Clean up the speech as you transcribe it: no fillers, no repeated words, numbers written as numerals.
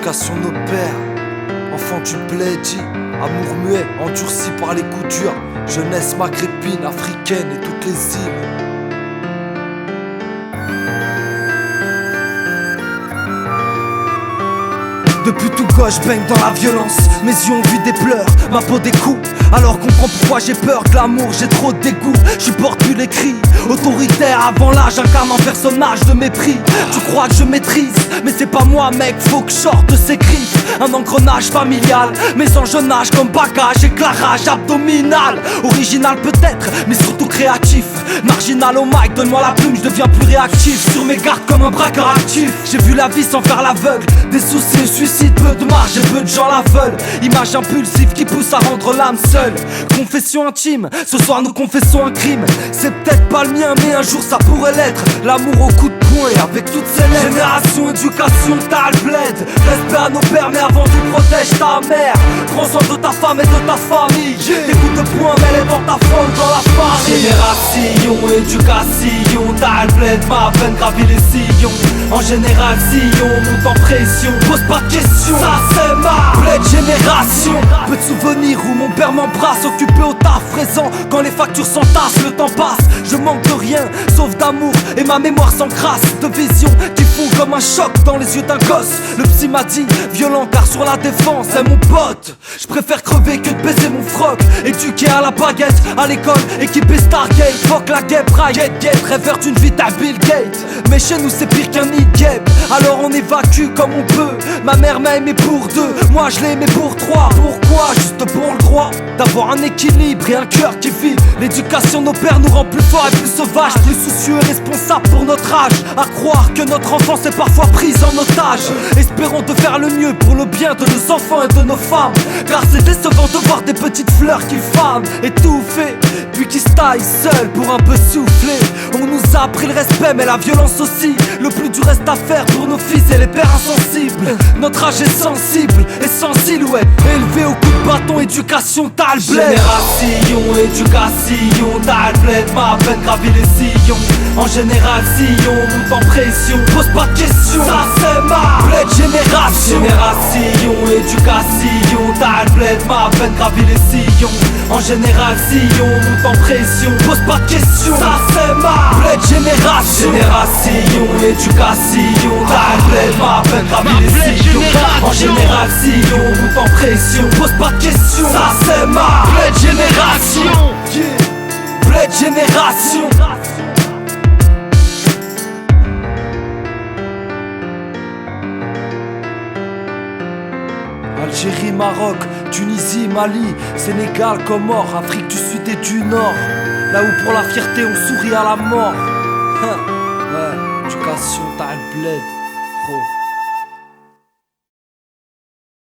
l'éducation de nos pères. Enfant du bledi, amour muet, endurci par les coups durs. Jeunesse maghrébine, africaine et toutes les îles. Depuis tout gosse, je baigne dans la violence. Mes yeux ont vu des pleurs, ma peau des coups. Alors comprends pourquoi j'ai peur de l'amour, j'ai trop de dégoût. Je supporte plus les cris, autoritaire avant l'âge, j'incarne un personnage de mépris. Tu crois que je maîtrise, mais c'est pas moi mec, faut que je sorte de ces crises. Un engrenage familial, mes enjeunages comme bagage, éclairage abdominal. Original peut-être, mais surtout créatif. Marginal au mic, donne-moi la plume, je deviens plus réactif. Sur mes gardes comme un braqueur actif. J'ai vu la vie sans faire l'aveugle, des soucis et suicides, peu de marge et peu de gens la veulent. Image impulsive qui pousse à rendre l'âme seule. Confession intime, ce soir nous confessons un crime. C'est peut-être pas le mien mais un jour ça pourrait l'être. L'amour au coup de poing et avec toutes ses lettres. Génération, éducation, t'as le bled. Respect à nos pères mais avant tout protège ta mère. Prends soin de ta femme et de ta famille. Des coups de poing mais les dans ta faune dans la famille. Génération, éducation, t'as le bled. Ma peine gravit les sillons. En général si on monte en pression, pose pas de questions, ça c'est ma bled génération. Peu de souvenirs où mon père m'embrasse, occupé au taf présent. Quand les factures s'entassent, le temps passe. Je manque de rien, sauf d'amour et ma mémoire s'encrasse. De visions qui font comme un choc dans les yeux d'un gosse. Le psy m'a dit, violent car sur la défense, c'est mon pote. Je préfère crever que de baiser mon froc. Éduqué à la baguette, à l'école, équipé Stargate. Fuck la guêpe, get, rêveur d'une vie à Bill Gates. Mais chez nous c'est pire qu'un nid de guêpe. Alors on évacue comme on peut. Ma mère m'a aimé pour deux, moi je l'ai aimé pour trois. Pourquoi? Juste pour le droit d'avoir un équilibre et un cœur qui vit. L'éducation de nos pères nous rend plus forts et plus sauvages, plus soucieux et responsables pour notre âge. À croire que notre enfance est parfois prise en otage. Espérons de faire le mieux pour le bien de nos enfants et de nos femmes. Car c'est décevant de voir des petites fleurs qui fanent, étouffées, puis qui se taillent seules pour un peu souffler. On nous a appris le respect mais la violence aussi. Le plus dur reste à faire pour nos fils et les pères insensibles. Notre âge est sensible et sans silhouette. Élevé au coup de bâton, éducation, t'as le bled. Génération, éducation, t'as le bled. Ma peine gravit les sillons. En général si on monte en pression, pose pas de questions, ça c'est ma bled génération. Génération, éducation, t'as le bled. Ma peine gravit les sillons. En général si on monte en pression, pose pas de questions, ça c'est ma bled génération. Génération, éducation, t'as le bled. Ma peine gravit les sillons. En général si on monte en pression, pose pas de questions, ça c'est ma bled génération. Bled génération. Algérie, Maroc, Tunisie, Mali, Sénégal, Comores, Afrique du Sud et du Nord. Là où pour la fierté on sourit à la mort. Ouais, éducation, t'as le bled, gros.